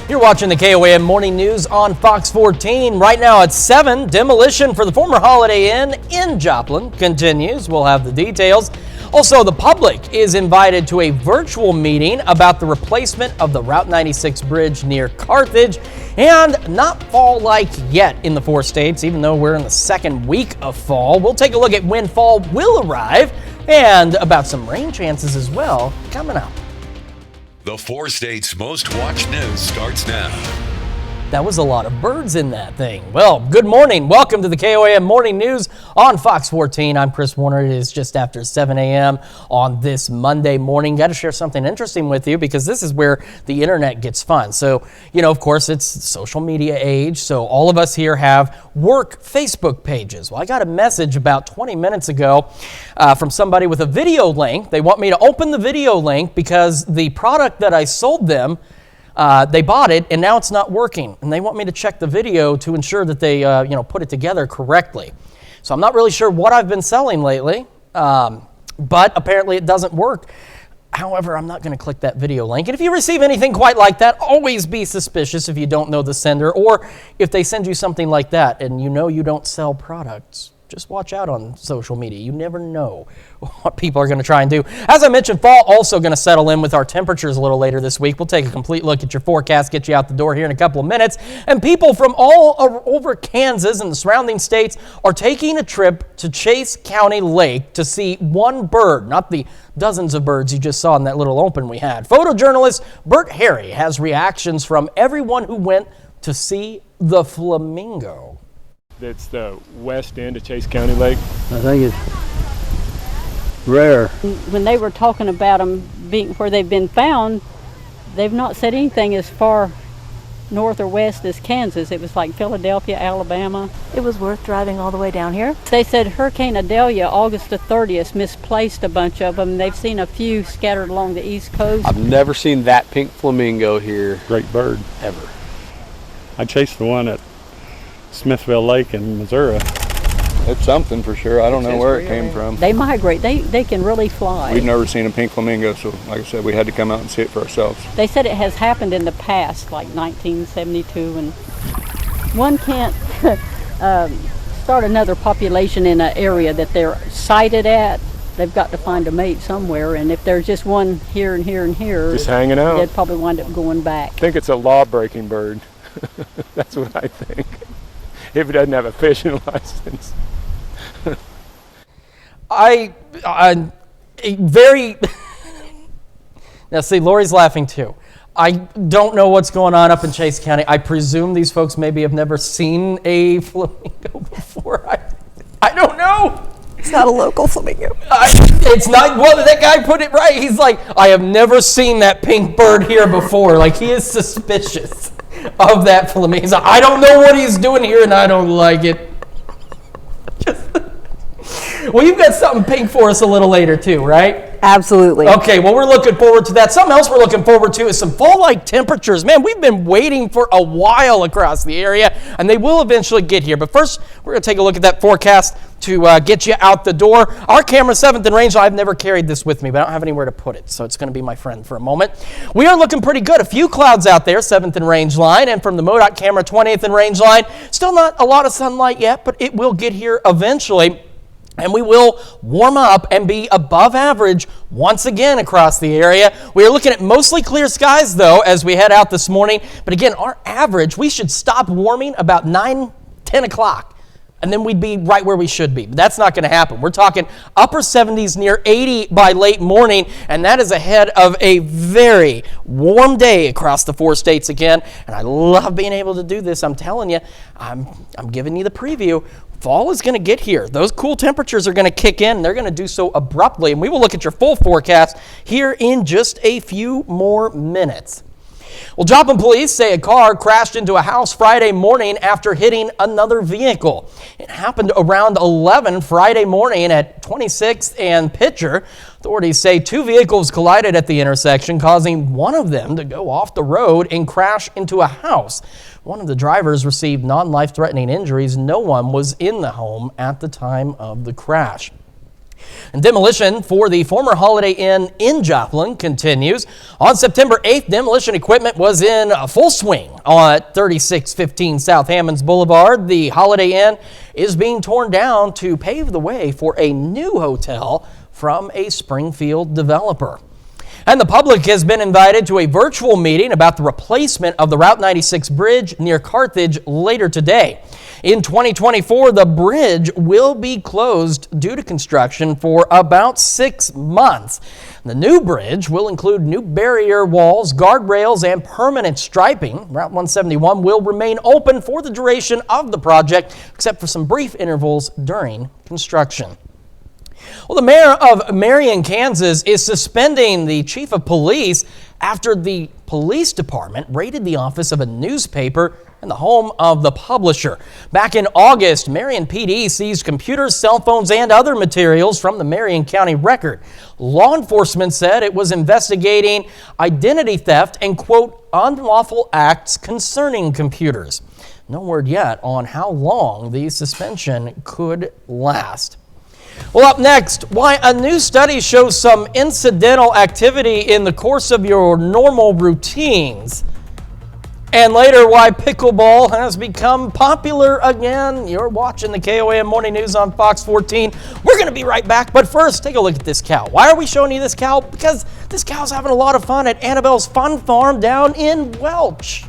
You're watching the KOAM Morning News on Fox 14. Right now at 7, demolition for the former Holiday Inn in Joplin continues. We'll have the details. Also, the public is invited to a virtual meeting about the replacement of the Route 96 bridge near Carthage. And not fall-like yet in the 4 states, even though we're in the second week of fall. We'll take a look at when fall will arrive and about some rain chances as well coming up. The 4 states' most watched news starts now. That was a lot of birds in that thing. Well, good morning. Welcome to the KOAM Morning News on Fox 14. I'm Chris Warner. It is just after 7 a.m. on this Monday morning. Got to share something interesting with you because this is where the internet gets fun. So, of course, it's social media age. So all of us here have work Facebook pages. Well, I got a message about 20 minutes ago from somebody with a video link. They want me to open the video link because the product that I sold them, they bought it and now it's not working, and they want me to check the video to ensure that they put it together correctly. So I'm not really sure what I've been selling lately, but apparently it doesn't work. However, I'm not going to click that video link. And if you receive anything quite like that, always be suspicious if you don't know the sender, or if they send you something like that and you don't sell products. Just watch out on social media. You never know what people are going to try and do. As I mentioned, fall also going to settle in with our temperatures a little later this week. We'll take a complete look at your forecast, get you out the door here in a couple of minutes. And people from all over Kansas and the surrounding states are taking a trip to Chase County Lake to see one bird, not the dozens of birds you just saw in that little open we had. Photojournalist Bert Harry has reactions from everyone who went to see the flamingo. It's the west end of Chase County Lake. I think it's rare. When they were talking about them being where they've been found, they've not said anything as far north or west as Kansas. It was like Philadelphia, Alabama. It was worth driving all the way down here. They said Hurricane Idalia, August the 30th, misplaced a bunch of them. They've seen a few scattered along the East Coast. I've never seen that pink flamingo here. Great bird. Ever. I chased the one at Smithville Lake in Missouri. It's something for sure. I don't know where it came from. They migrate. They can really fly. We've never seen a pink flamingo, so like I said, we had to come out and see it for ourselves. They said it has happened in the past, like 1972, and one can't start another population in an area that they're sighted at. They've got to find a mate somewhere, and if there's just one here and here and here, just hanging out, they'd probably wind up going back. I think it's a law-breaking bird. That's what I think. If it doesn't have a fishing license. I'm very... Now see, Lori's laughing too. I don't know what's going on up in Chase County. I presume these folks maybe have never seen a flamingo before. I don't know. It's not a local flamingo. It's not. Well, that guy put it right. He's like, I have never seen that pink bird here before. Like, he is suspicious of that flamingo. He's like, I don't know what he's doing here, and I don't like it. Well, you've got something pink for us a little later too, right? Absolutely. Okay, well, we're looking forward to that. Something else we're looking forward to is some fall-like temperatures. Man, we've been waiting for a while across the area, and they will eventually get here. But first, we're going to take a look at that forecast to get you out the door. Our camera, 7th and range line. I've never carried this with me, but I don't have anywhere to put it, so it's going to be my friend for a moment. We are looking pretty good. A few clouds out there, 7th and range line, and from the MoDOT camera, 20th and range line. Still not a lot of sunlight yet, but it will get here eventually. And we will warm up and be above average once again across the area. We are looking at mostly clear skies, though, as we head out this morning. But again, our average, we should stop warming about 9, 10 o'clock. And then we'd be right where we should be. But that's not going to happen. We're talking upper 70s, near 80 by late morning. And that is ahead of a very warm day across the 4 states again. And I love being able to do this. I'm telling you, I'm giving you the preview. Fall is going to get here. Those cool temperatures are going to kick in, and they're going to do so abruptly. And we will look at your full forecast here in just a few more minutes. Well, Joplin police say a car crashed into a house Friday morning after hitting another vehicle. It happened around 11 Friday morning at 26th and Pitcher. Authorities say 2 vehicles collided at the intersection, causing one of them to go off the road and crash into a house. One of the drivers received non-life-threatening injuries. No one was in the home at the time of the crash. And demolition for the former Holiday Inn in Joplin continues. On September 8th, demolition equipment was in full swing at 3615 South Hammonds Boulevard. The Holiday Inn is being torn down to pave the way for a new hotel from a Springfield developer. And the public has been invited to a virtual meeting about the replacement of the Route 96 bridge near Carthage later today. In 2024, the bridge will be closed due to construction for about 6 months. The new bridge will include new barrier walls, guardrails, and permanent striping. Route 171 will remain open for the duration of the project, except for some brief intervals during construction. Well, the mayor of Marion, Kansas is suspending the chief of police after the police department raided the office of a newspaper and the home of the publisher. Back in August, Marion PD seized computers, cell phones, and other materials from the Marion County Record. Law enforcement said it was investigating identity theft and, quote, unlawful acts concerning computers. No word yet on how long the suspension could last. Well, up next, why a new study shows some incidental activity in the course of your normal routines. And later, why pickleball has become popular again. You're watching the KOAM Morning News on Fox 14. We're going to be right back, but first, take a look at this cow. Why are we showing you this cow? Because this cow's having a lot of fun at Annabelle's Fun Farm down in Welch.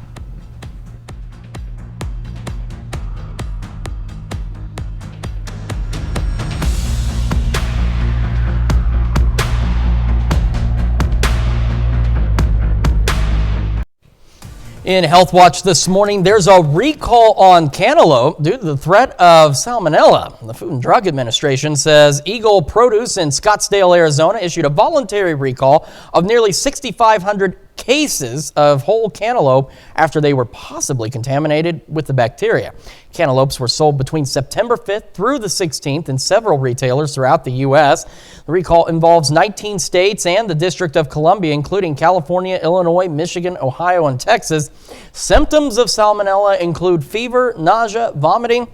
In Health Watch this morning, there's a recall on cantaloupe due to the threat of salmonella. The Food and Drug Administration says Eagle Produce in Scottsdale, Arizona issued a voluntary recall of nearly 6,500 cases of whole cantaloupe after they were possibly contaminated with the bacteria. Cantaloupes were sold between September 5th through the 16th in several retailers throughout the U.S. The recall involves 19 states and the District of Columbia, including California, Illinois, Michigan, Ohio, and Texas. Symptoms of salmonella include fever, nausea, vomiting,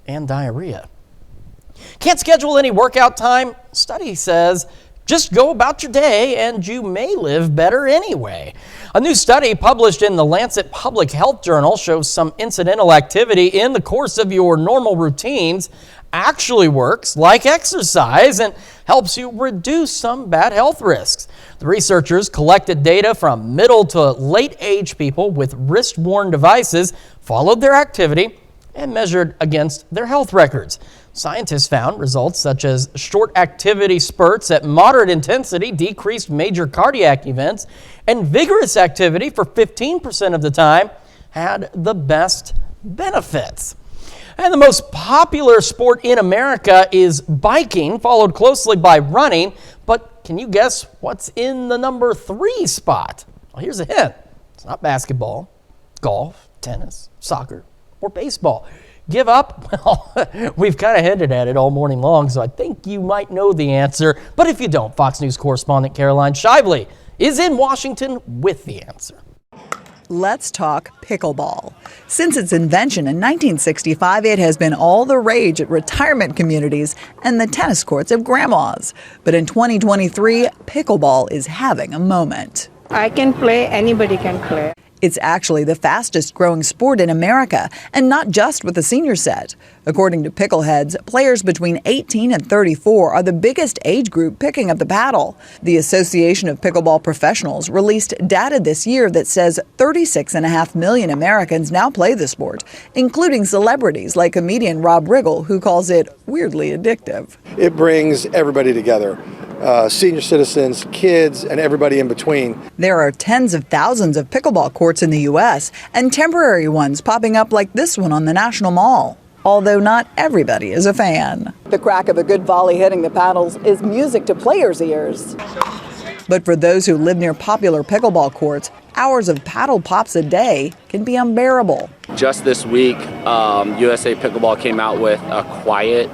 and diarrhea. Can't schedule any workout time? Study says just go about your day and you may live better anyway. A new study published in the Lancet Public Health Journal shows some incidental activity in the course of your normal routines actually works like exercise and helps you reduce some bad health risks. The researchers collected data from middle to late age people with wrist-worn devices, followed their activity, and measured against their health records. Scientists found results such as short activity spurts at moderate intensity decreased major cardiac events, and vigorous activity for 15% of the time had the best benefits. And the most popular sport in America is biking, followed closely by running. But can you guess what's in the number 3 spot? Well, here's a hint. It's not basketball, golf, tennis, soccer, or baseball. Give up? Well, we've kind of hinted at it all morning long, so I think you might know the answer. But if you don't, Fox News correspondent Caroline Shively is in Washington with the answer. Let's talk pickleball. Since its invention in 1965, it has been all the rage at retirement communities and the tennis courts of grandmas. But in 2023, pickleball is having a moment. I can play, anybody can play. It's actually the fastest growing sport in America, and not just with the senior set. According to Pickleheads, players between 18 and 34 are the biggest age group picking up the paddle. The Association of Pickleball Professionals released data this year that says 36.5 million Americans now play the sport, including celebrities like comedian Rob Riggle, who calls it weirdly addictive. It brings everybody together. Senior citizens, kids, and everybody in between. There are tens of thousands of pickleball courts in the U.S. and temporary ones popping up like this one on the National Mall. Although not everybody is a fan. The crack of a good volley hitting the paddles is music to players' ears. But for those who live near popular pickleball courts, hours of paddle pops a day can be unbearable. Just this week, USA Pickleball came out with a quiet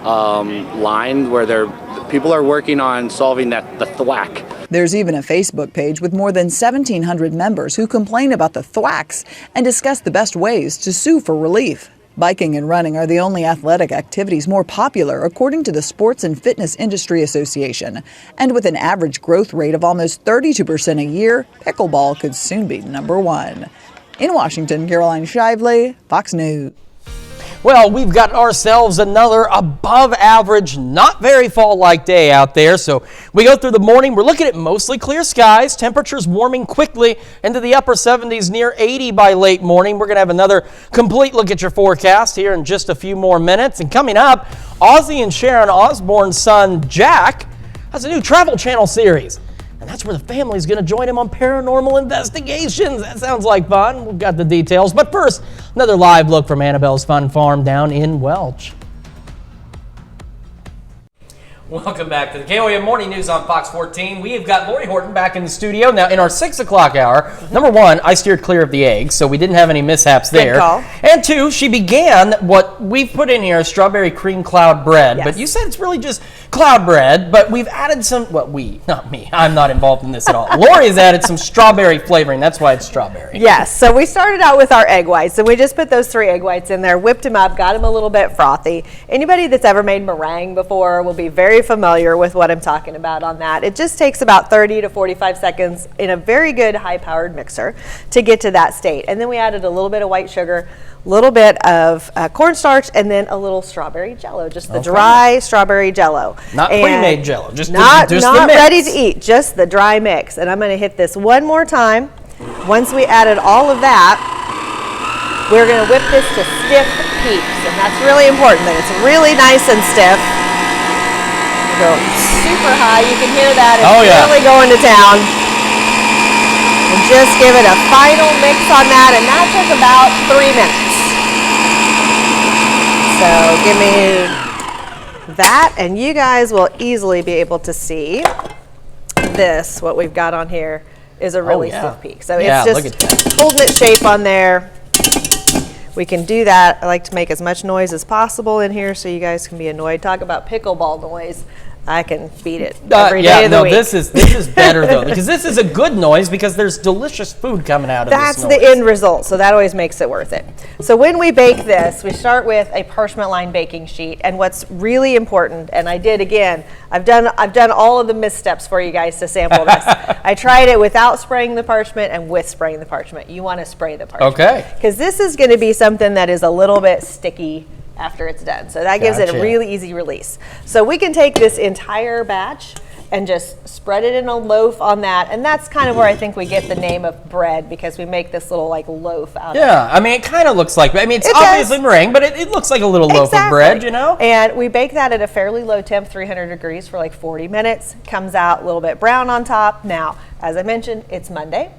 line where people are working on solving the thwack. There's even a Facebook page with more than 1,700 members who complain about the thwacks and discuss the best ways to sue for relief. Biking and running are the only athletic activities more popular, according to the Sports and Fitness Industry Association. And with an average growth rate of almost 32% a year, pickleball could soon be number one. In Washington, Caroline Shively, Fox News. Well, we've got ourselves another above average, not very fall-like day out there. So we go through the morning. We're looking at mostly clear skies. Temperatures warming quickly into the upper 70s, near 80 by late morning. We're going to have another complete look at your forecast here in just a few more minutes. And coming up, Ozzy and Sharon Osbourne's son, Jack, has a new Travel Channel series. And that's where the family's going to join him on paranormal investigations. That sounds like fun. We've got the details. But first, another live look from Annabelle's Fun Farm down in Welch. Welcome back to the KOAM Morning News on Fox 14. We have got Lori Horton back in the studio. Now, in our 6 o'clock hour, number one, I steered clear of the eggs, so we didn't have any mishaps there. Good call. And two, she began what we've put in here, strawberry cream cloud bread. Yes. But you said it's really just cloud bread, but we've added some, well, not me, I'm not involved in this at all. Lori has added some strawberry flavoring. That's why it's strawberry. Yes, so we started out with our egg whites, and we just put those 3 egg whites in there, whipped them up, got them a little bit frothy. Anybody that's ever made meringue before will be very familiar with what I'm talking about on that. It just takes about 30 to 45 seconds in a very good high-powered mixer to get to that state. And then we added a little bit of white sugar, a little bit of cornstarch, and then a little strawberry jello, just the dry strawberry jello. Not pre-made jello, just not the mix. ready to eat, just the dry mix. And I'm going to hit this one more time. Once we added all of that, we're going to whip this to stiff peaks, and that's really important that it's really nice and stiff. Go super high, you can hear that, it's really going to town. And just give it a final mix on that, and that took about 3 minutes. So give me that, and you guys will easily be able to see this, what we've got on here is a really stiff peak. So it's just holding its shape on there. We can do that. I like to make as much noise as possible in here so you guys can be annoyed. Talk about pickleball noise. I can beat it every day of the week. This is better though, because this is a good noise because there's delicious food coming out of this noise. That's the end result, so that always makes it worth it. So when we bake this, we start with a parchment lined baking sheet, and what's really important, and I did again, I've done all of the missteps for you guys to sample this. I tried it without spraying the parchment and with spraying the parchment. You want to spray the parchment. Okay. Because this is going to be something that is a little bit sticky after it's done. So that gives it a really easy release. So we can take this entire batch and just spread it in a loaf on that. And that's kind of where I think we get the name of bread, because we make this little like loaf out of it. Yeah, I mean, it kind of looks like, I mean, it's obviously meringue, but it looks like a little loaf of bread, you know? And we bake that at a fairly low temp, 300 degrees for like 40 minutes. Comes out a little bit brown on top. Now, as I mentioned, it's Monday.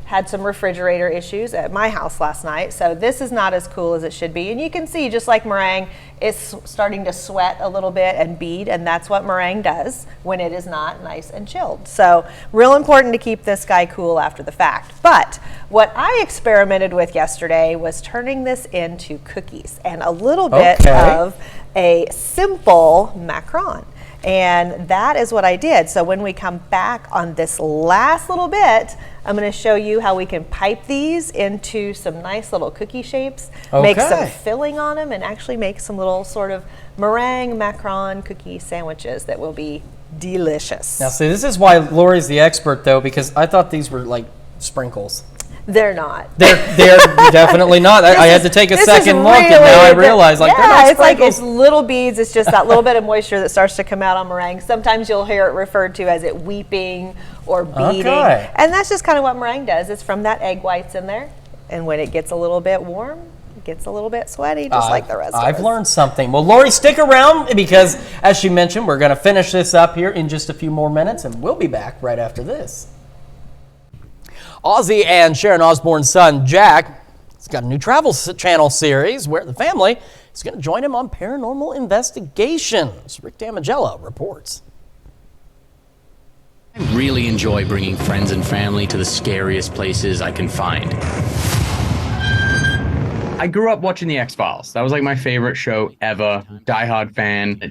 Had some refrigerator issues at my house last night, so this is not as cool as it should be. And you can see, just like meringue, it's starting to sweat a little bit and bead, and that's what meringue does when it is not nice and chilled. So real important to keep this guy cool after the fact. But what I experimented with yesterday was turning this into cookies and a little bit of a simple macaron. And that is what I did. So when we come back on this last little bit, I'm going to show you how we can pipe these into some nice little cookie shapes, make some filling on them, and actually make some little sort of meringue macaron cookie sandwiches that will be delicious. Now see, this is why Lori's the expert though, because I thought these were like sprinkles. They're not. They're definitely not. I had to take a second look, and now I realize, like, they're not it's like sprinkles. it's little beads. It's just that little bit of moisture that starts to come out on meringue. Sometimes you'll hear it referred to as it weeping or beading, and that's just kind of what meringue does. It's from that egg whites in there, and when it gets a little bit warm, it gets a little bit sweaty, just like the rest of us. I've learned something. Well, Lori, stick around, because as she mentioned, we're going to finish this up here in just a few more minutes, and we'll be back right after this. Ozzy and Sharon Osbourne's son, Jack, has got a new Travel Channel series where the family is going to join him on paranormal investigations. Rick Damagello reports. I really enjoy bringing friends and family to the scariest places I can find. I grew up watching The X-Files. That was like my favorite show ever. Diehard fan.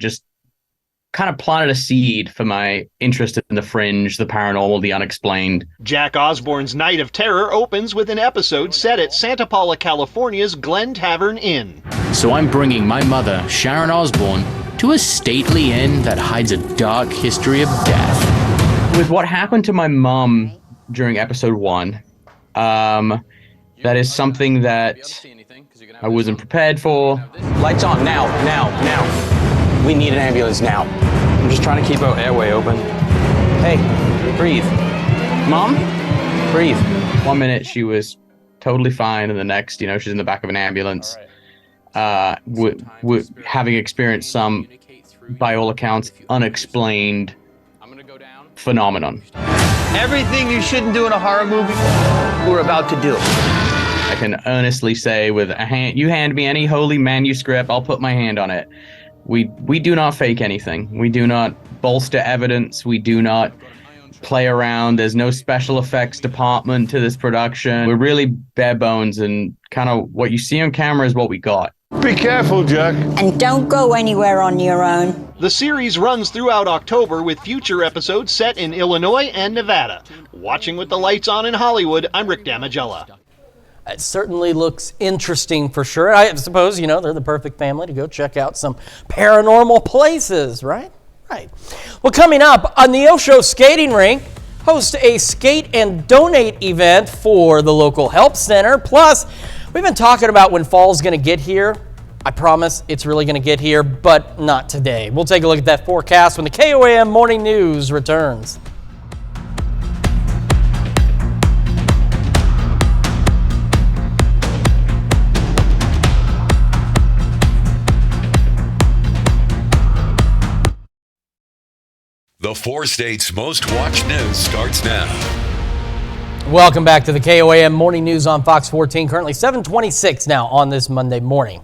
kind of planted a seed for my interest in the fringe, the paranormal, the unexplained. Jack Osborne's Night of Terror opens with an episode set at Santa Paula, California's Glen Tavern Inn. So I'm bringing my mother, Sharon Osbourne, to a stately inn that hides a dark history of death. With what happened to my mom during episode 1, that is something that I wasn't prepared for. Lights on, now. We need an ambulance now. I'm just trying to keep our airway open. Hey, breathe. Mom, breathe. 1 minute she was totally fine, and the next, she's in the back of an ambulance. Having experienced some, by all accounts, unexplained phenomenon. Everything you shouldn't do in a horror movie, we're about to do. I can earnestly say with a hand, you hand me any holy manuscript, I'll put my hand on it. We do not fake anything. We do not bolster evidence. We do not play around. There's no special effects department to this production. We're really bare bones, and kind of what you see on camera is what we got. Be careful, Jack. And don't go anywhere on your own. The series runs throughout October with future episodes set in Illinois and Nevada. Watching with the lights on in Hollywood, I'm Rick Damagella. It certainly looks interesting for sure. I suppose, they're the perfect family to go check out some paranormal places, right? Right. Well, coming up, a Neosho skating rink hosts a skate and donate event for the local help center. Plus, we've been talking about when fall's going to get here. I promise it's really going to get here, but not today. We'll take a look at that forecast when the KOAM Morning News returns. The 4 states' most watched news starts now. Welcome back to the KOAM Morning News on Fox 14. Currently 7:26 now on this Monday morning.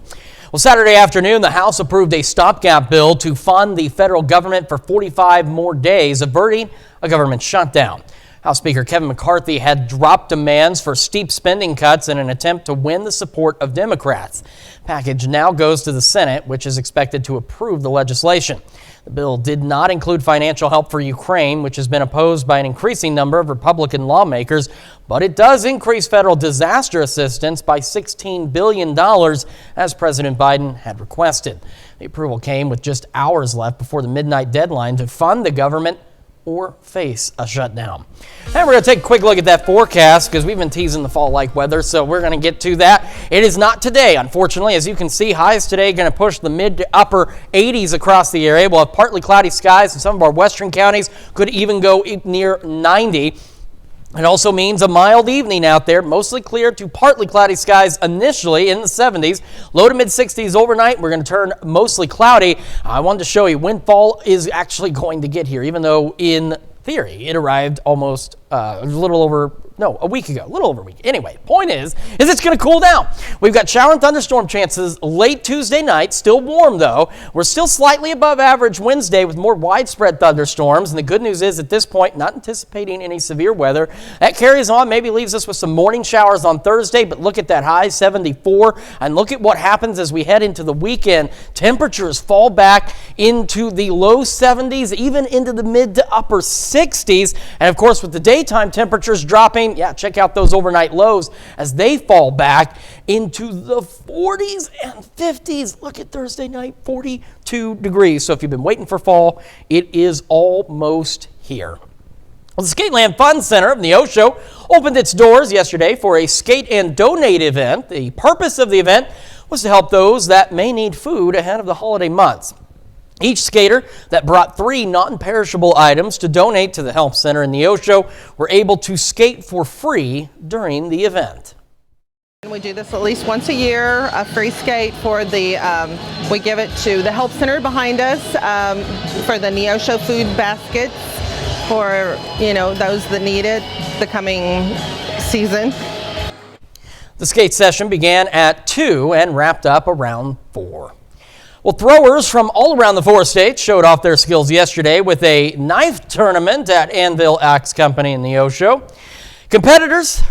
Well, Saturday afternoon, the House approved a stopgap bill to fund the federal government for 45 more days, averting a government shutdown. House Speaker Kevin McCarthy had dropped demands for steep spending cuts in an attempt to win the support of Democrats. The package now goes to the Senate, which is expected to approve the legislation. The bill did not include financial help for Ukraine, which has been opposed by an increasing number of Republican lawmakers, but it does increase federal disaster assistance by $16 billion, as President Biden had requested. The approval came with just hours left before the midnight deadline to fund the government or face a shutdown. And we're going to take a quick look at that forecast because we've been teasing the fall-like weather, so we're going to get to that. It is not today, unfortunately. As you can see, highs today going to push the mid to upper 80s across the area. We'll have partly cloudy skies in some of our western counties, could even go near 90. It also means a mild evening out there, mostly clear to partly cloudy skies initially in the 70s, low to mid 60s overnight. We're going to turn mostly cloudy. I wanted to show you when fall is actually going to get here, even though in theory it arrived almost a little over a week ago, a little over a week. Anyway, point is it's going to cool down. We've got shower and thunderstorm chances late Tuesday night, still warm though. We're still slightly above average Wednesday with more widespread thunderstorms. And the good news is at this point, not anticipating any severe weather. That carries on, maybe leaves us with some morning showers on Thursday, but look at that high 74 and look at what happens as we head into the weekend. Temperatures fall back into the low 70s, even into the mid to upper 60s. And of course, with the daytime temperatures dropping, check out those overnight lows as they fall back into the 40s and 50s. Look at Thursday night, 42 degrees. So if you've been waiting for fall, it is almost here. Well, the Skateland Fun Center of Neosho opened its doors yesterday for a skate and donate event. The purpose of the event was to help those that may need food ahead of the holiday months. Each skater that brought 3 non-perishable items to donate to the Help Center in Neosho were able to skate for free during the event. We do this at least once a year, a free skate for the, we give it to the Help Center behind us for the Neosho food baskets for, those that need it the coming season. The skate session began at 2 and wrapped up around 4. Well, throwers from all around the 4 states showed off their skills yesterday with a knife tournament at Anvil Axe Company in Neosho. Competitors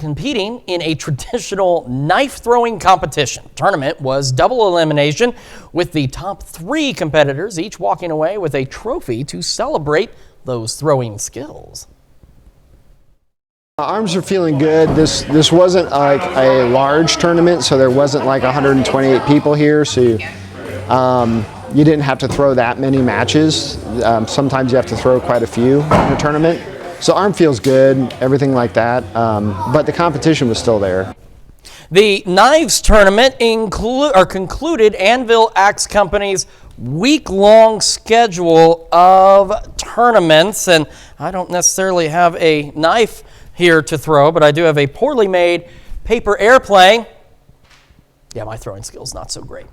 competing in a traditional knife throwing competition. The tournament was double elimination, with the top 3 competitors each walking away with a trophy to celebrate those throwing skills. Arms are feeling good. This wasn't like a large tournament, so there wasn't like 128 people here, so you didn't have to throw that many matches. Sometimes you have to throw quite a few in a tournament. So arm feels good, everything like that, but the competition was still there. The Knives Tournament concluded Anvil Axe Company's week-long schedule of tournaments, and I don't necessarily have a knife here to throw, but I do have a poorly made paper airplane. Yeah, my throwing skills not so great.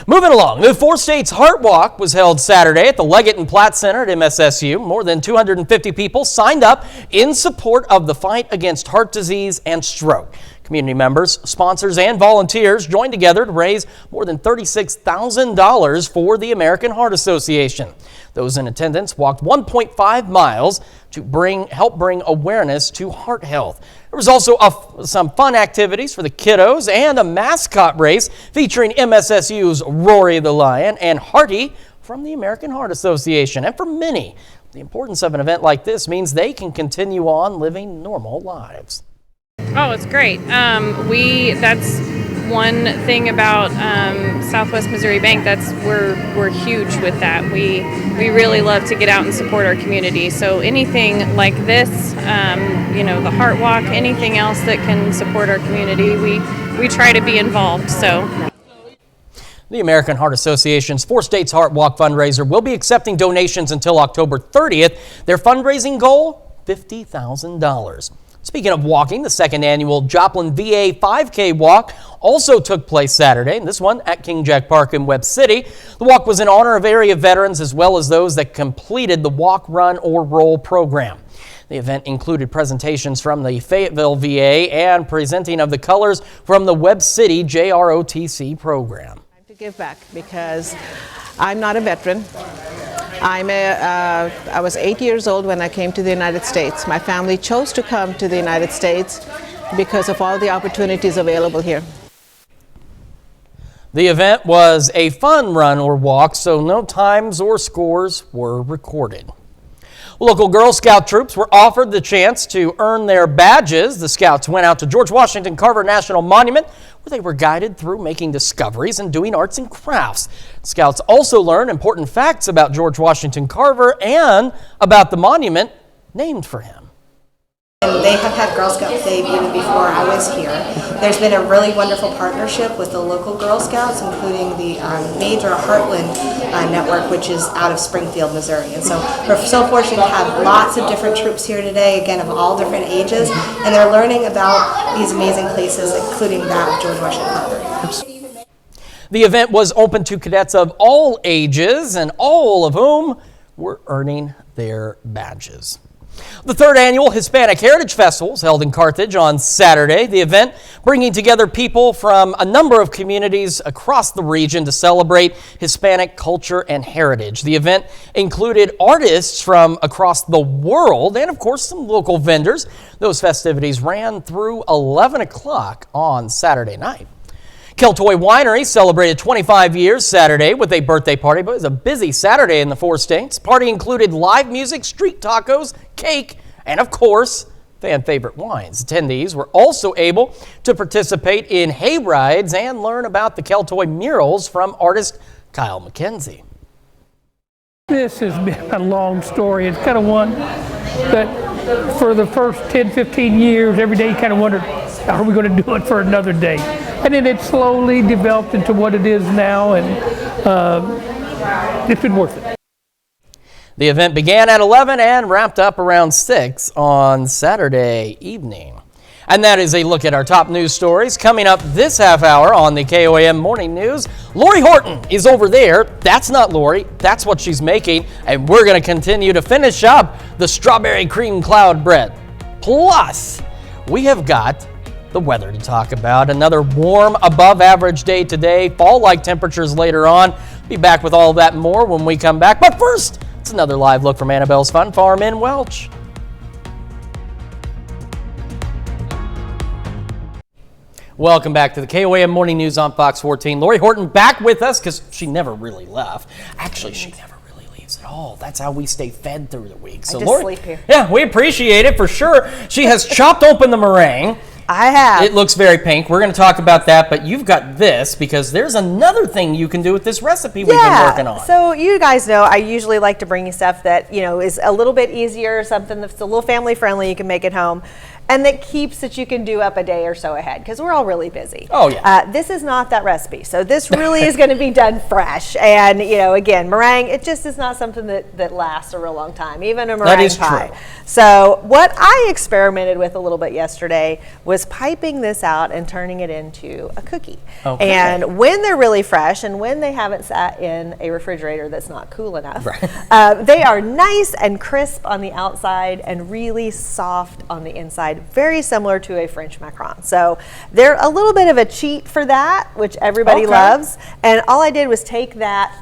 Moving along, the 4 States Heart Walk was held Saturday at the Leggett and Platt Center at MSSU. More than 250 people signed up in support of the fight against heart disease and stroke. Community members, sponsors, and volunteers joined together to raise more than $36,000 for the American Heart Association. Those in attendance walked 1.5 miles to help bring awareness to heart health. There was also some fun activities for the kiddos and a mascot race featuring MSSU's Rory the Lion and Harty from the American Heart Association. And for many, the importance of an event like this means they can continue on living normal lives. Oh, it's great. That's one thing about Southwest Missouri Bank. We're huge with that. We really love to get out and support our community. So anything like this, the Heart Walk, anything else that can support our community, we try to be involved. So. The American Heart Association's 4 States Heart Walk fundraiser will be accepting donations until October 30th. Their fundraising goal, $50,000. Speaking of walking, the 2nd annual Joplin VA 5K walk also took place Saturday, and this one at King Jack Park in Webb City. The walk was in honor of area veterans as well as those that completed the Walk, Run, or Roll program. The event included presentations from the Fayetteville VA and presenting of the colors from the Webb City JROTC program. To give back because I'm not a veteran. I was 8 years old when I came to the United States. My family chose to come to the United States because of all the opportunities available here. The event was a fun run or walk, so no times or scores were recorded. Local Girl Scout troops were offered the chance to earn their badges. The Scouts went out to George Washington Carver National Monument, where they were guided through making discoveries and doing arts and crafts. Scouts also learned important facts about George Washington Carver and about the monument named for him. They have had Girl Scouts Day even before I was here. There's been a really wonderful partnership with the local Girl Scouts, including the major Heartland network, which is out of Springfield, Missouri. And so we're so fortunate to have lots of different troops here today, again, of all different ages, and they're learning about these amazing places, including that of George Washington Carver. The event was open to cadets of all ages, and all of whom were earning their badges. The 3rd annual Hispanic Heritage Festival was held in Carthage on Saturday. The event bringing together people from a number of communities across the region to celebrate Hispanic culture and heritage. The event included artists from across the world and, of course, some local vendors. Those festivities ran through 11 o'clock on Saturday night. Keltoy Winery celebrated 25 years Saturday with a birthday party, but it was a busy Saturday in the 4 states. The party included live music, street tacos, cake, and of course, fan favorite wines. Attendees were also able to participate in hay rides and learn about the Keltoy murals from artist Kyle McKenzie. This has been a long story. It's kind of one that for the first 10, 15 years, every day you kind of wondered, are we going to do it for another day? And then it slowly developed into what it is now, and it's been worth it. The event began at 11 and wrapped up around 6 on Saturday evening. And that is a look at our top news stories. Coming up this half hour on the KOAM Morning News, Lori Horton is over there. That's not Lori. That's what she's making. And we're going to continue to finish up the strawberry cream cloud bread. Plus, we have got the weather to talk about. Another warm, above average day today. Fall-like temperatures later on. Be back with all of that and more when we come back. But first, it's another live look from Annabelle's Fun Farm in Welch. Welcome back to the KOAM Morning News on Fox 14. Lori Horton back with us because she never really left. Actually, she never really leaves at all. That's how we stay fed through the week. So I just Lori, sleep here. Yeah, we appreciate it for sure. She has chopped open the meringue. I have. It looks very pink. We're going to talk about that, but you've got this because there's another thing you can do with this recipe we've been working on. So you guys know I usually like to bring you stuff that, is a little bit easier, something that's a little family friendly, you can make at home, and that you can do up a day or so ahead because we're all really busy. Oh, yeah. This is not that recipe. So this really is going to be done fresh. And, again, meringue, it just is not something that lasts a real long time, even a meringue that is pie. True. So what I experimented with a little bit yesterday was piping this out and turning it into a cookie. Okay. And when they're really fresh and when they haven't sat in a refrigerator that's not cool enough, they are nice and crisp on the outside and really soft on the inside, very similar to a French macaron. So they're a little bit of a cheat for that, which everybody loves. And all I did was take that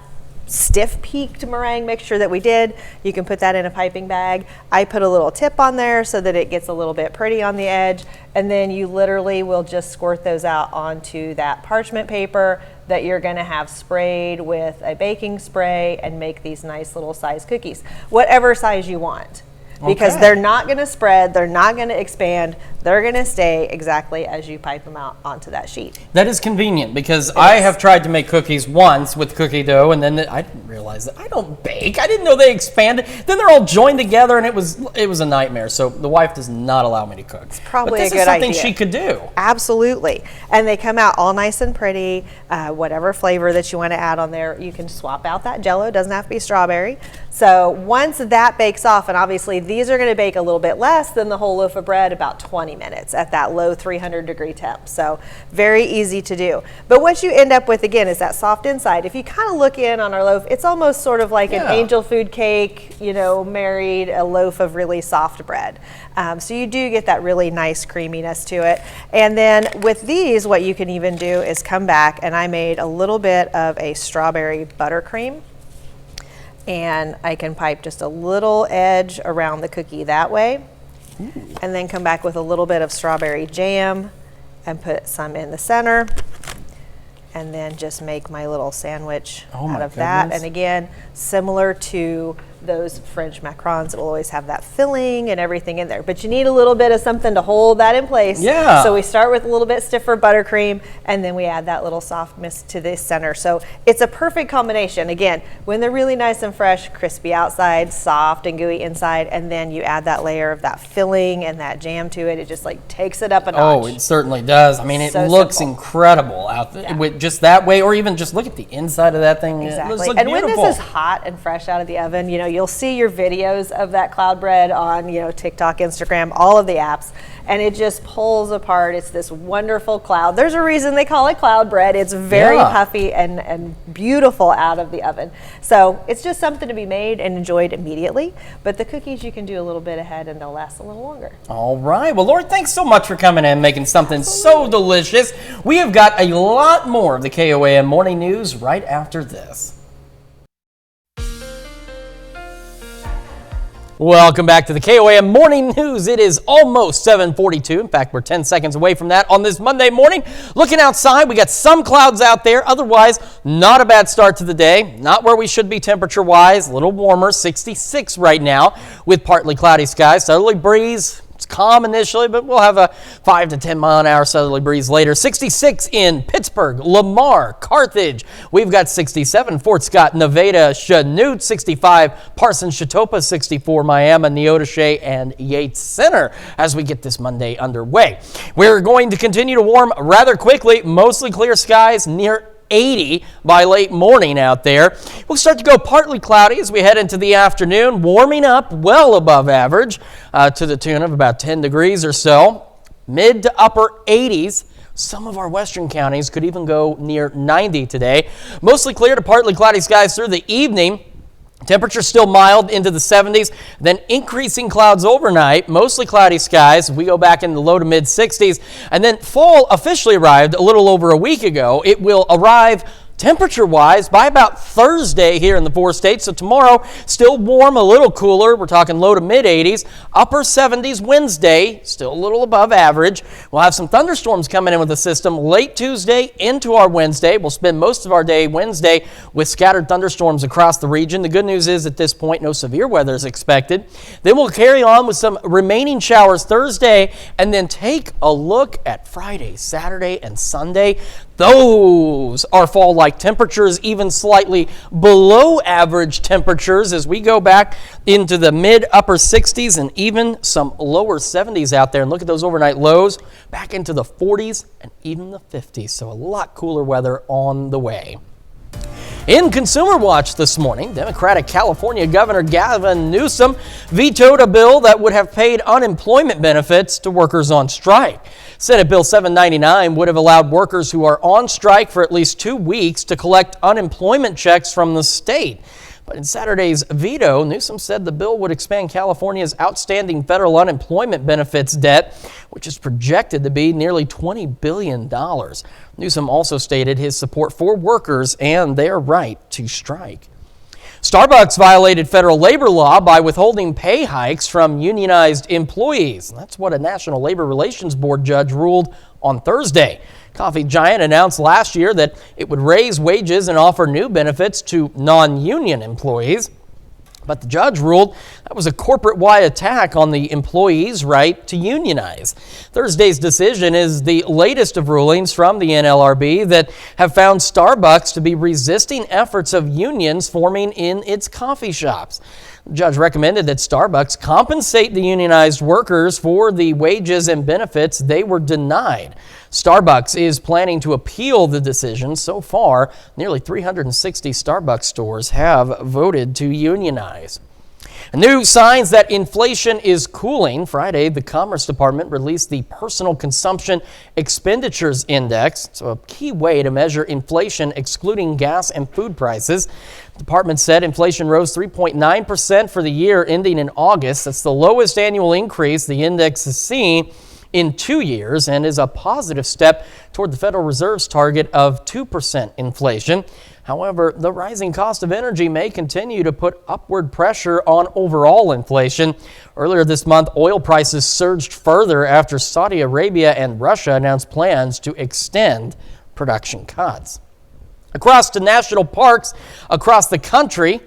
stiff peaked meringue mixture that we did. You can put that in a piping bag. I put a little tip on there so that it gets a little bit pretty on the edge, and then you literally will just squirt those out onto that parchment paper that you're going to have sprayed with a baking spray and make these nice little size cookies, whatever size you want. Because they're not going to spread, they're not going to expand, they're going to stay exactly as you pipe them out onto that sheet. That is convenient because I have tried to make cookies once with cookie dough, and then I didn't realize that I don't bake. I didn't know they expanded. Then they're all joined together, and it was a nightmare. So the wife does not allow me to cook. It's probably a good idea. This is something she could do. Absolutely. And they come out all nice and pretty. Whatever flavor that you want to add on there, you can swap out that Jell-O. It doesn't have to be strawberry. So once that bakes off, and obviously these are going to bake a little bit less than the whole loaf of bread, about 20 minutes at that low 300-degree temp. So very easy to do. But what you end up with, again, is that soft inside. If you kind of look in on our loaf, it's almost sort of like an angel food cake, married a loaf of really soft bread. So you do get that really nice creaminess to it. And then with these, what you can even do is come back, and I made a little bit of a strawberry buttercream. And I can pipe just a little edge around the cookie that way. And then come back with a little bit of strawberry jam and put some in the center. And then just make my little sandwich out of that. And again, similar to those French macarons, it will always have that filling and everything in there. But you need a little bit of something to hold that in place. Yeah. So we start with a little bit stiffer buttercream, and then we add that little softness to the center. So it's a perfect combination. Again, when they're really nice and fresh, crispy outside, soft and gooey inside, and then you add that layer of that filling and that jam to it. It just takes it up a notch. Oh, it certainly does. I mean, it So looks simple. incredible out there with just that way, or even just look at the inside of that thing. Exactly. It looks And beautiful. when this is hot and fresh out of the oven, you'll see your videos of that cloud bread on, TikTok, Instagram, all of the apps, and it just pulls apart. It's this wonderful cloud. There's a reason they call it cloud bread. It's very puffy and beautiful out of the oven. So it's just something to be made and enjoyed immediately. But the cookies you can do a little bit ahead and they'll last a little longer. All right. Well, Lord, thanks so much for coming in and making something so delicious. We have got a lot more of the KOAM Morning News right after this. Welcome back to the KOAM Morning News. It is almost 7:42. In fact, we're 10 seconds away from that on this Monday morning. Looking outside, we got some clouds out there. Otherwise, not a bad start to the day. Not where we should be temperature-wise. A little warmer, 66 right now with partly cloudy skies. Southerly breeze. It's calm initially, but we'll have a 5 to 10 mile an hour southerly breeze later. 66 in Pittsburgh, Lamar, Carthage. We've got 67, Fort Scott, Nevada, Chanute, 65, Parsons, Chatopa, 64, Miami, Neodesha, and Yates Center as we get this Monday underway. We're going to continue to warm rather quickly, mostly clear skies near 80 by late morning out there. We'll start to go partly cloudy as we head into the afternoon, warming up well above average to the tune of about 10 degrees or so. Mid to upper 80s. Some of our western counties could even go near 90 today. Mostly clear to partly cloudy skies through the evening. Temperature still mild into the 70s, then increasing clouds overnight, mostly cloudy skies. We go back in the low to mid 60s, and then fall officially arrived a little over a week ago. It will arrive Temperature-wise, by about Thursday here in the 4 states, so tomorrow still warm, a little cooler. We're talking low to mid-80s, upper 70s Wednesday, still a little above average. We'll have some thunderstorms coming in with the system late Tuesday into our Wednesday. We'll spend most of our day Wednesday with scattered thunderstorms across the region. The good news is at this point, no severe weather is expected. Then we'll carry on with some remaining showers Thursday and then take a look at Friday, Saturday, and Sunday. Those are fall-like temperatures, even slightly below average temperatures as we go back into the mid-upper 60s and even some lower 70s out there. And look at those overnight lows back into the 40s and even the 50s. So a lot cooler weather on the way. In Consumer Watch this morning, Democratic California Governor Gavin Newsom vetoed a bill that would have paid unemployment benefits to workers on strike. Senate Bill 799 would have allowed workers who are on strike for at least 2 weeks to collect unemployment checks from the state. But in Saturday's veto, Newsom said the bill would expand California's outstanding federal unemployment benefits debt, which is projected to be nearly $20 billion. Newsom also stated his support for workers and their right to strike. Starbucks violated federal labor law by withholding pay hikes from unionized employees. That's what a National Labor Relations Board judge ruled on Thursday. Coffee giant announced last year that it would raise wages and offer new benefits to non-union employees. But the judge ruled that was a corporate-wide attack on the employees' right to unionize. Thursday's decision is the latest of rulings from the NLRB that have found Starbucks to be resisting efforts of unions forming in its coffee shops. The judge recommended that Starbucks compensate the unionized workers for the wages and benefits they were denied. Starbucks is planning to appeal the decision. So far, nearly 360 Starbucks stores have voted to unionize. New signs that inflation is cooling. Friday, the Commerce Department released the Personal Consumption Expenditures Index. It's a key way to measure inflation excluding gas and food prices. The department said inflation rose 3.9% for the year ending in August. That's the lowest annual increase the index has seen in 2 years and is a positive step toward the Federal Reserve's target of 2% inflation. However, the rising cost of energy may continue to put upward pressure on overall inflation. Earlier this month, oil prices surged further after Saudi Arabia and Russia announced plans to extend production cuts. Across to national parks across the country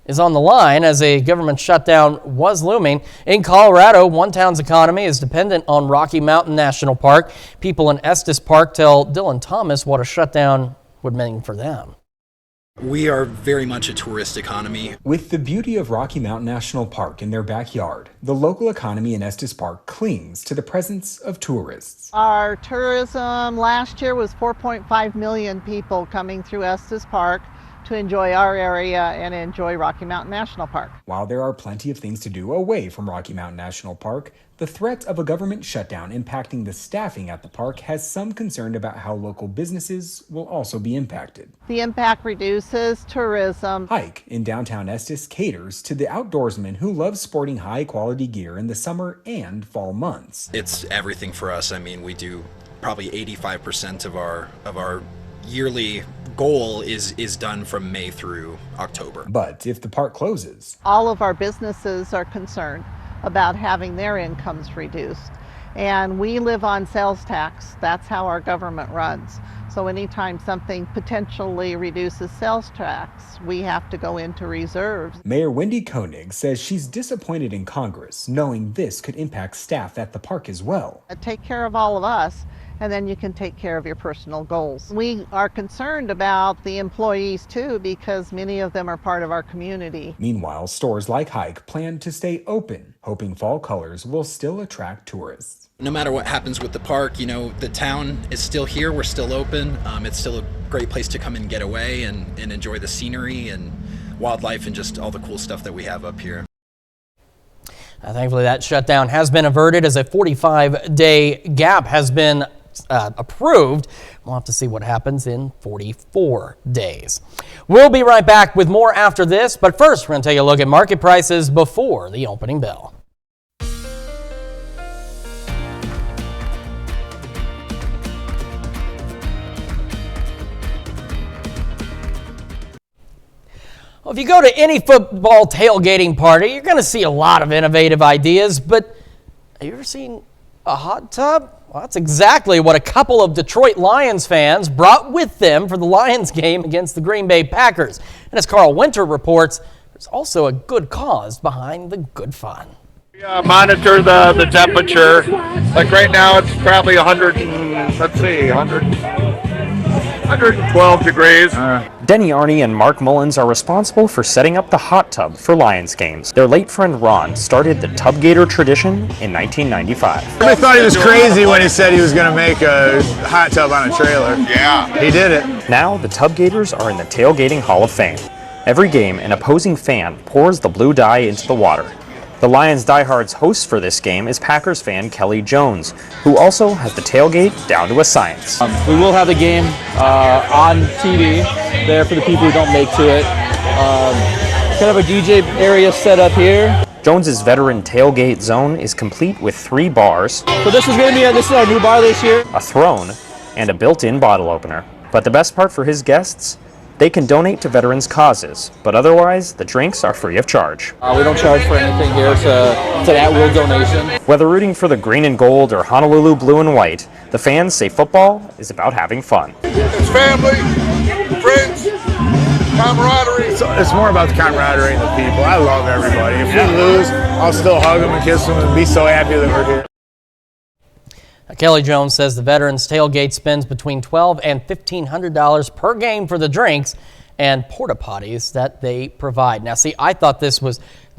is on the line as a government shutdown was looming. In Colorado, one town's economy is dependent on Rocky Mountain National Park. People in Estes Park tell Dylan Thomas what a shutdown would mean for them. We are very much a tourist economy. With the beauty of Rocky Mountain National Park in their backyard, the local economy in Estes Park clings to the presence of tourists. Our tourism last year was 4.5 million people coming through Estes Park to enjoy our area and enjoy Rocky Mountain National Park. While there are plenty of things to do away from Rocky Mountain National Park, the threat of a government shutdown impacting the staffing at the park has some concern about how local businesses will also be impacted. The impact reduces tourism. Hike in downtown Estes caters to the outdoorsmen who love sporting high-quality gear in the summer and fall months. It's everything for us. I mean, we do probably 85% of our yearly goal is done from May through October. But if the park closes, all of our businesses are concerned about having their incomes reduced. And we live on sales tax. That's how our government runs. So anytime something potentially reduces sales tax, we have to go into reserves. Mayor Wendy Koenig says she's disappointed in Congress, knowing this could impact staff at the park as well. Take care of all of us, and then you can take care of your personal goals. We are concerned about the employees too, because many of them are part of our community. Meanwhile, stores like Hike plan to stay open, hoping fall colors will still attract tourists. No matter what happens with the park, you know, the town is still here, we're still open. It's still a great place to come and get away and enjoy the scenery and wildlife and just all the cool stuff that we have up here. Thankfully, that shutdown has been averted as a 45-day gap has been approved. We'll have to see what happens in 44 days. We'll be right back with more after this, but first we're going to take a look at market prices before the opening bell. Well, if you go to any football tailgating party, you're going to see a lot of innovative ideas, but have you ever seen a hot tub? Well, that's exactly what a couple of Detroit Lions fans brought with them for the Lions game against the Green Bay Packers. And as Carl Winter reports, there's also a good cause behind the good fun. We monitor the temperature. Like right now, it's probably 112 degrees. Denny Arney and Mark Mullins are responsible for setting up the hot tub for Lions games. Their late friend Ron started the Tubgator tradition in 1995. Everybody thought he was crazy when he said he was going to make a hot tub on a trailer. Yeah. He did it. Now the Tubgators are in the Tailgating Hall of Fame. Every game, an opposing fan pours the blue dye into the water. The Lions diehards host for this game is Packers fan Kelly Jones, who also has the tailgate down to a science. We will have the game on TV there for the people who don't make to it. Kind of a DJ area set up here. Jones's veteran tailgate zone is complete with 3 bars. So this is our new bar this year. A throne, and a built-in bottle opener. But the best part for his guests? They can donate to veterans' causes, but otherwise, the drinks are free of charge. We don't charge for anything here. It's an at-will donation. Whether rooting for the green and gold or Honolulu blue and white, the fans say football is about having fun. It's family, friends, camaraderie. It's more about the camaraderie and the people. I love everybody. If we lose, I'll still hug them and kiss them and be so happy that we're here. Kelly Jones says the Veterans Tailgate spends between $1,200 and $1,500 per game for the drinks and porta potties that they provide. Now, see, I thought they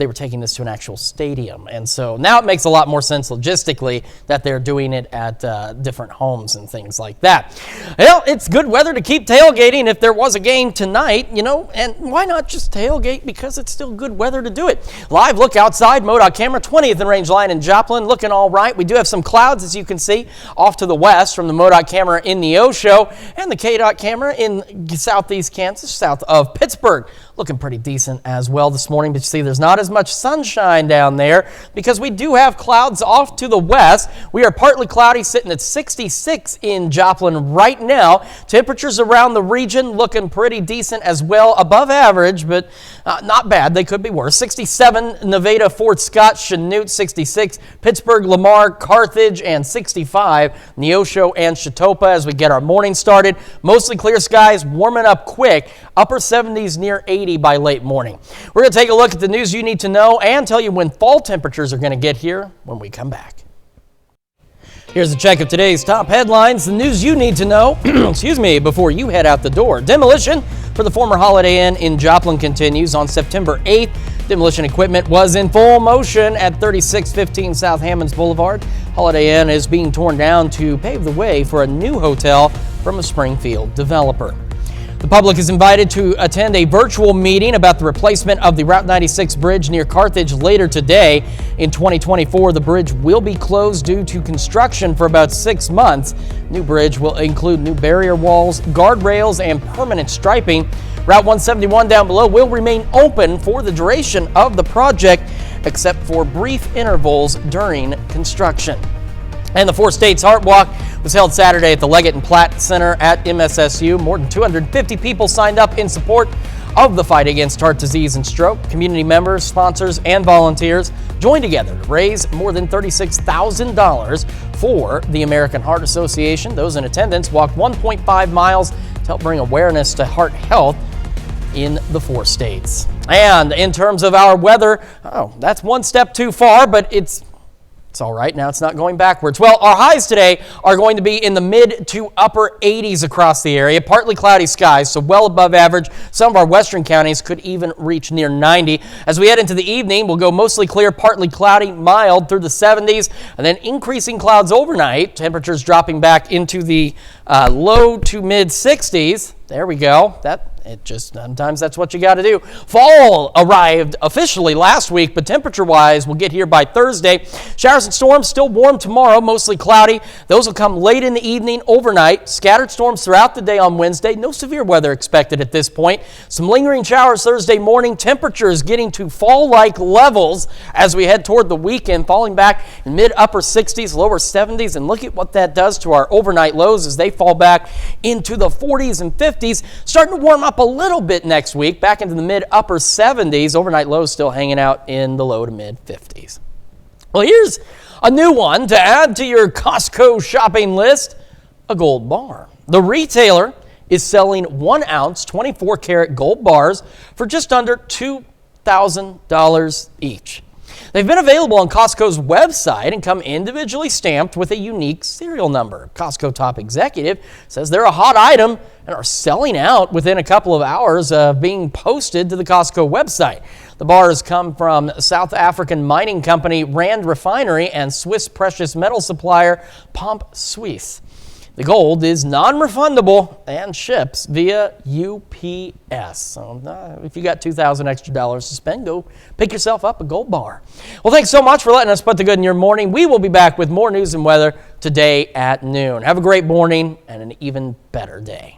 were taking this to an actual stadium, and so now it makes a lot more sense logistically that they're doing it at different homes and things like that. Well, it's good weather to keep tailgating if there was a game tonight, and why not just tailgate because it's still good weather to do it. Live look outside, MoDOT camera, 20th and Range Line in Joplin, looking all right. We do have some clouds, as you can see, off to the west from the MoDOT camera in the Ocho, and the KDOT camera in southeast Kansas, south of Pittsburgh. Looking pretty decent as well this morning, but you see there's not as much sunshine down there because we do have clouds off to the west. We are partly cloudy, sitting at 66 in Joplin right now. Temperatures around the region looking pretty decent as well, above average, but not bad. They could be worse. 67 Nevada, Fort Scott, Chanute, 66 Pittsburgh, Lamar, Carthage, and 65 Neosho and Chautauqua as we get our morning started. Mostly clear skies, warming up quick. Upper 70s near 80 by late morning. We're going to take a look at the news you need to know and tell you when fall temperatures are going to get here when we come back. Here's a check of today's top headlines, the news you need to know, before you head out the door. Demolition for the former Holiday Inn in Joplin continues on September 8th. Demolition equipment was in full motion at 3615 South Hammonds Boulevard. Holiday Inn is being torn down to pave the way for a new hotel from a Springfield developer. The public is invited to attend a virtual meeting about the replacement of the Route 96 bridge near Carthage later today. In 2024, the bridge will be closed due to construction for about 6 months. New bridge will include new barrier walls, guardrails, and permanent striping. Route 171 down below will remain open for the duration of the project, except for brief intervals during construction. And the Four States Heart Walk was held Saturday at the Leggett and Platt Center at MSSU. More than 250 people signed up in support of the fight against heart disease and stroke. Community members, sponsors, and volunteers joined together to raise more than $36,000 for the American Heart Association. Those in attendance walked 1.5 miles to help bring awareness to heart health in the 4 states. And in terms of our weather, that's one step too far, but it's all right. Now it's not going backwards. Well, our highs today are going to be in the mid to upper 80s across the area. Partly cloudy skies, so well above average. Some of our western counties could even reach near 90. As we head into the evening, we'll go mostly clear, partly cloudy, mild through the 70s, and then increasing clouds overnight. Temperatures dropping back into the low to mid 60s. There we go. Sometimes that's what you got to do. Fall arrived officially last week, but temperature-wise, we'll get here by Thursday. Showers and storms still warm tomorrow, mostly cloudy. Those will come late in the evening, overnight. Scattered storms throughout the day on Wednesday. No severe weather expected at this point. Some lingering showers Thursday morning. Temperatures getting to fall-like levels as we head toward the weekend, falling back in mid-upper 60s, lower 70s, and look at what that does to our overnight lows as they fall back into the 40s and 50s. Starting to warm up drop a little bit next week, back into the mid-upper 70s. Overnight lows still hanging out in the low to mid-50s. Well, here's a new one to add to your Costco shopping list, a gold bar. The retailer is selling 1 ounce 24 karat gold bars for just under $2,000 each. They've been available on Costco's website and come individually stamped with a unique serial number. Costco top executive says they're a hot item and are selling out within a couple of hours of being posted to the Costco website. The bars come from South African mining company Rand Refinery and Swiss precious metal supplier Pomp Suisse. The gold is non-refundable and ships via UPS. So if you got $2,000 extra to spend, go pick yourself up a gold bar. Well, thanks so much for letting us put the good in your morning. We will be back with more news and weather today at noon. Have a great morning and an even better day.